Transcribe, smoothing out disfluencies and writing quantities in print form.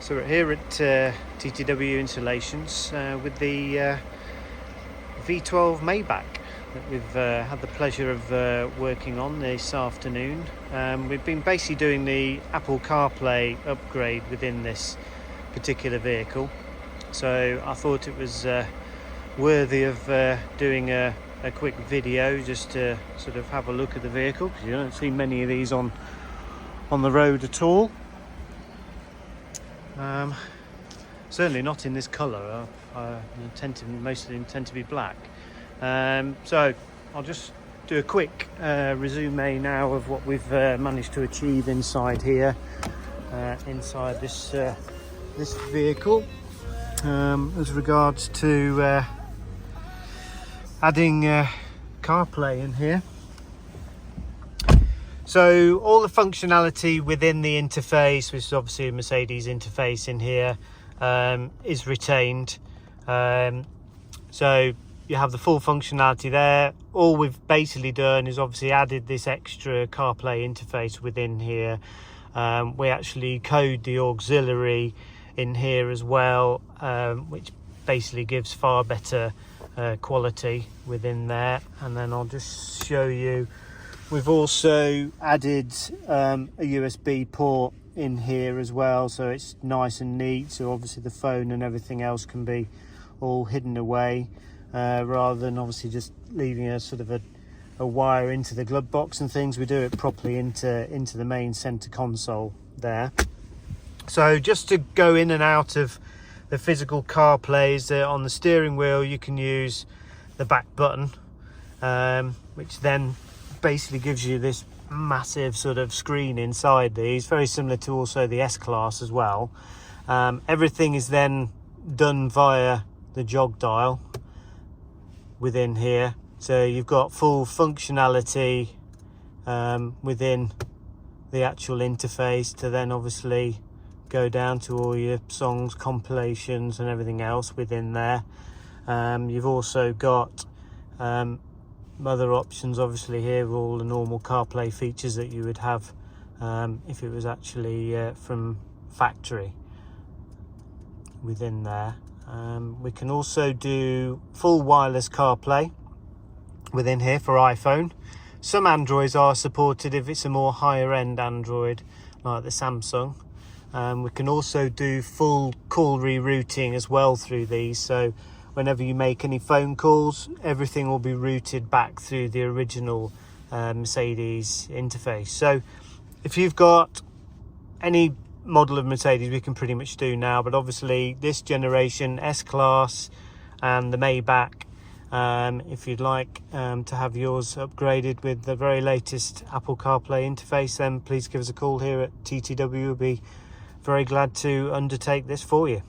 So we're here at TTW Installations with the V12 Maybach that we've had the pleasure of working on this afternoon. We've been basically doing the Apple CarPlay upgrade within this particular vehicle, so I thought it was worthy of doing a quick video just to sort of have a look at the vehicle, because you don't see many of these on the road at all. Certainly not in this colour. Most of them tend to be black. So I'll just do a quick resume now of what we've managed to achieve inside here, inside this vehicle, as regards to adding CarPlay in here. So all the functionality within the interface, which is obviously a Mercedes interface in here, is retained. So you have the full functionality there. All we've basically done is obviously added this extra CarPlay interface within here. We actually code the auxiliary in here as well, which basically gives far better quality within there. And then I'll just show you, we've also added a USB port in here as well, so it's nice and neat. So obviously the phone and everything else can be all hidden away, rather than obviously just leaving a sort of a wire into the glove box and things. We do it properly into the main center console there. So just to go in and out of the physical CarPlays, on the steering wheel you can use the back button, which then basically gives you this massive sort of screen inside these, very similar to also the S-Class as well. Everything is then done via the jog dial within here, so you've got full functionality within the actual interface to then obviously go down to all your songs, compilations and everything else within there. You've also got other options obviously here, all the normal CarPlay features that you would have if it was actually from factory within there. We can also do full wireless CarPlay within here for iPhone. Some Androids are supported if it's a more higher end Android like the Samsung. We can also do full call rerouting as well through these, so whenever you make any phone calls, everything will be routed back through the original Mercedes interface. So if you've got any model of Mercedes, we can pretty much do now, but obviously this generation S-Class and the Maybach, if you'd like to have yours upgraded with the very latest Apple CarPlay interface, then please give us a call here at TTW. We'll be very glad to undertake this for you.